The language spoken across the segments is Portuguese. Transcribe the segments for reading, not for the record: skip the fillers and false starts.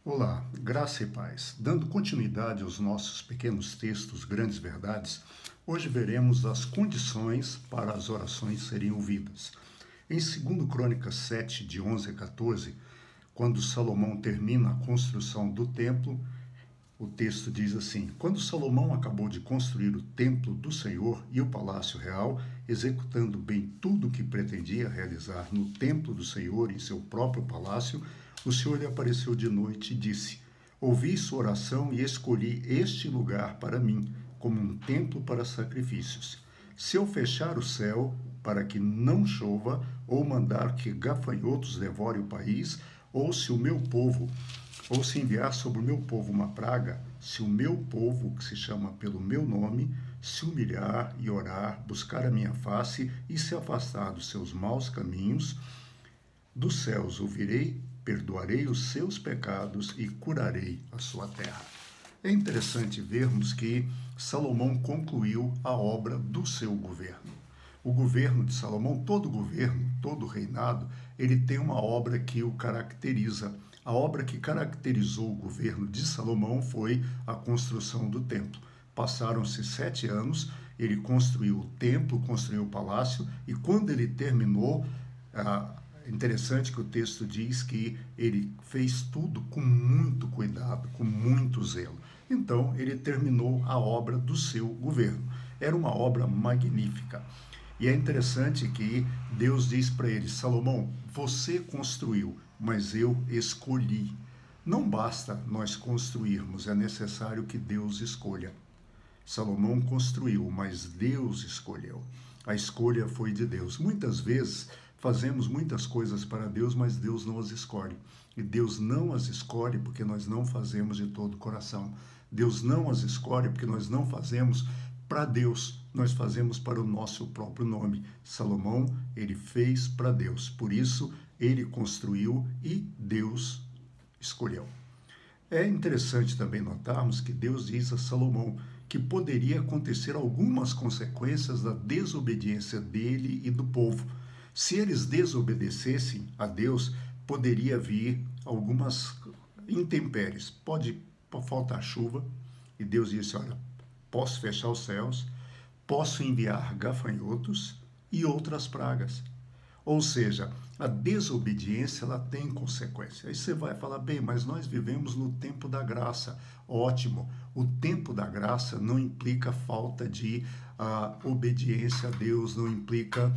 Olá, graça e paz. Dando continuidade aos nossos pequenos textos, grandes verdades, hoje veremos as condições para as orações serem ouvidas. Em 2 Crônicas 7, de 11 a 14, quando Salomão termina a construção do templo, o texto diz assim: Quando Salomão acabou de construir o templo do Senhor e o palácio real, executando bem tudo o que pretendia realizar no templo do Senhor e em seu próprio palácio, o Senhor lhe apareceu de noite e disse: Ouvi sua oração e escolhi este lugar para mim, como um templo para sacrifícios. Se eu fechar o céu para que não chova, ou mandar que gafanhotos devorem o país, ou se o meu povo ou se enviar sobre o meu povo uma praga, se o meu povo, que se chama pelo meu nome, se humilhar e orar, buscar a minha face e se afastar dos seus maus caminhos, dos céus ouvirei, perdoarei os seus pecados e curarei a sua terra. É interessante vermos que Salomão concluiu a obra do seu governo. O governo de Salomão, todo governo, todo reinado, ele tem uma obra que o caracteriza. A obra que caracterizou o governo de Salomão foi a construção do templo. Passaram-se 7 anos, ele construiu o templo, construiu o palácio, e quando ele terminou, é interessante que o texto diz que ele fez tudo com muito cuidado, com muito zelo. Então, ele terminou a obra do seu governo. Era uma obra magnífica. E é interessante que Deus diz para ele: Salomão, você construiu, mas eu escolhi. Não basta nós construirmos, é necessário que Deus escolha. Salomão construiu, mas Deus escolheu. A escolha foi de Deus. Muitas vezes fazemos muitas coisas para Deus, mas Deus não as escolhe. E Deus não as escolhe porque nós não fazemos de todo o coração. Deus não as escolhe porque nós não fazemos para Deus, nós fazemos para o nosso próprio nome. Salomão, ele fez para Deus, por isso ele construiu e Deus escolheu. É interessante também notarmos que Deus diz a Salomão que poderia acontecer algumas consequências da desobediência dele e do povo. Se eles desobedecessem a Deus, poderia vir algumas intempéries. Pode faltar chuva, e Deus disse: olha, posso fechar os céus, posso enviar gafanhotos e outras pragas. Ou seja, a desobediência ela tem consequência. Aí você vai falar: bem, mas nós vivemos no tempo da graça. Ótimo, o tempo da graça não implica falta de obediência a Deus, não implica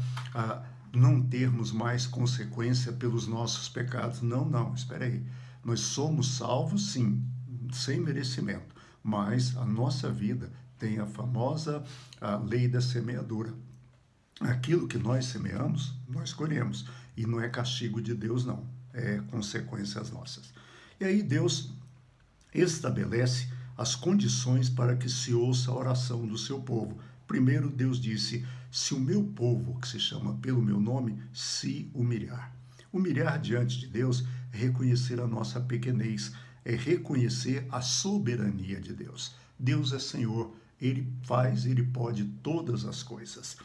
não termos mais consequência pelos nossos pecados. Não, espera aí. Nós somos salvos, sim, sem merecimento, mas a nossa vida tem a famosa lei da semeadura. Aquilo que nós semeamos, nós colhemos. E não é castigo de Deus, não. É consequências nossas. E aí Deus estabelece as condições para que se ouça a oração do seu povo. Primeiro, Deus disse: se o meu povo, que se chama pelo meu nome, se humilhar. Humilhar diante de Deus é reconhecer a nossa pequenez, é reconhecer a soberania de Deus. Deus é Senhor, Ele faz, Ele pode todas as coisas.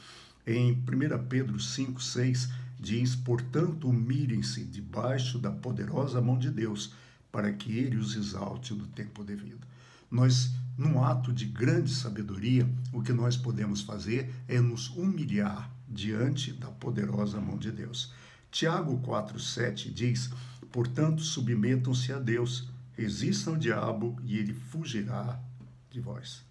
Em 1 Pedro 5,6 diz: portanto, humilhem-se debaixo da poderosa mão de Deus, para que Ele os exalte no tempo devido. Nós, num ato de grande sabedoria, o que nós podemos fazer é nos humilhar diante da poderosa mão de Deus. Tiago 4,7 diz: portanto, submetam-se a Deus, resistam ao diabo e ele fugirá de vós.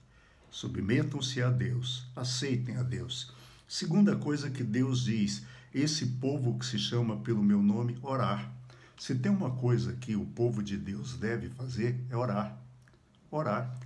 Submetam-se a Deus, aceitem a Deus. Segunda coisa que Deus diz: esse povo que se chama pelo meu nome, orar. Se tem uma coisa que o povo de Deus deve fazer, é orar.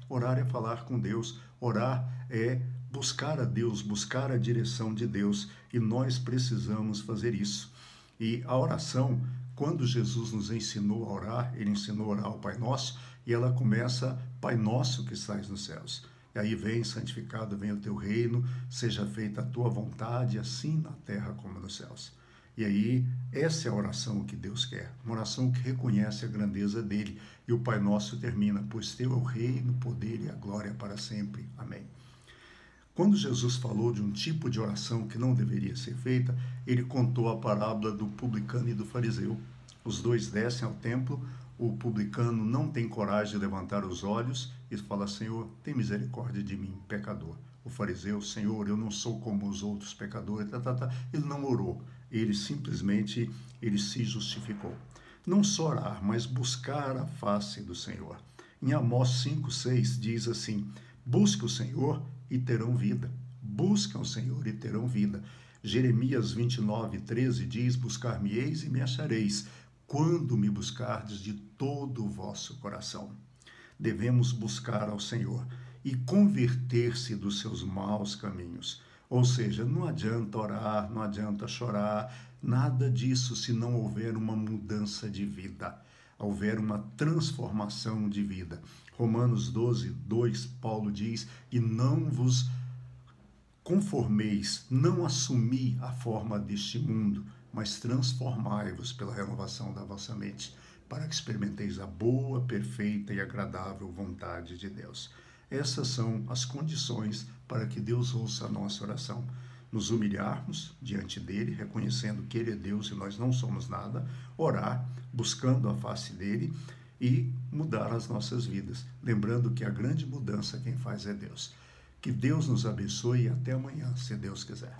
Orar é falar com Deus, orar é buscar a Deus, buscar a direção de Deus, e nós precisamos fazer isso. E a oração, quando Jesus nos ensinou a orar, ele ensinou a orar ao Pai Nosso, e ela começa: Pai Nosso que estais nos céus. E aí vem: santificado venha o teu reino, seja feita a tua vontade, assim na terra como nos céus. E aí, essa é a oração que Deus quer, uma oração que reconhece a grandeza dele. E o Pai Nosso termina: pois teu é o reino, o poder e a glória para sempre. Amém. Quando Jesus falou de um tipo de oração que não deveria ser feita, ele contou a parábola do publicano e do fariseu. Os dois descem ao templo, O publicano não tem coragem de levantar os olhos e fala: Senhor, tem misericórdia de mim, pecador. O fariseu: Senhor, eu não sou como os outros pecadores. Ele não orou, ele simplesmente se justificou. Não só orar, mas buscar a face do Senhor. Em Amós 5,6 diz assim: busque o Senhor e terão vida. Busquem o Senhor e terão vida. Jeremias 29,13 diz: buscar-me-eis e me achareis, quando me buscardes de todo o vosso coração. Devemos buscar ao Senhor e converter-se dos seus maus caminhos. Ou seja, não adianta orar, não adianta chorar, nada disso se não houver uma mudança de vida, houver uma transformação de vida. Romanos 12:2, Paulo diz: e não vos conformeis, não assumi a forma deste mundo, mas transformai-vos pela renovação da vossa mente, para que experimenteis a boa, perfeita e agradável vontade de Deus. Essas são as condições para que Deus ouça a nossa oração. Nos humilharmos diante dele, reconhecendo que ele é Deus e nós não somos nada, orar, buscando a face dele e mudar as nossas vidas, lembrando que a grande mudança quem faz é Deus. Que Deus nos abençoe e até amanhã, se Deus quiser.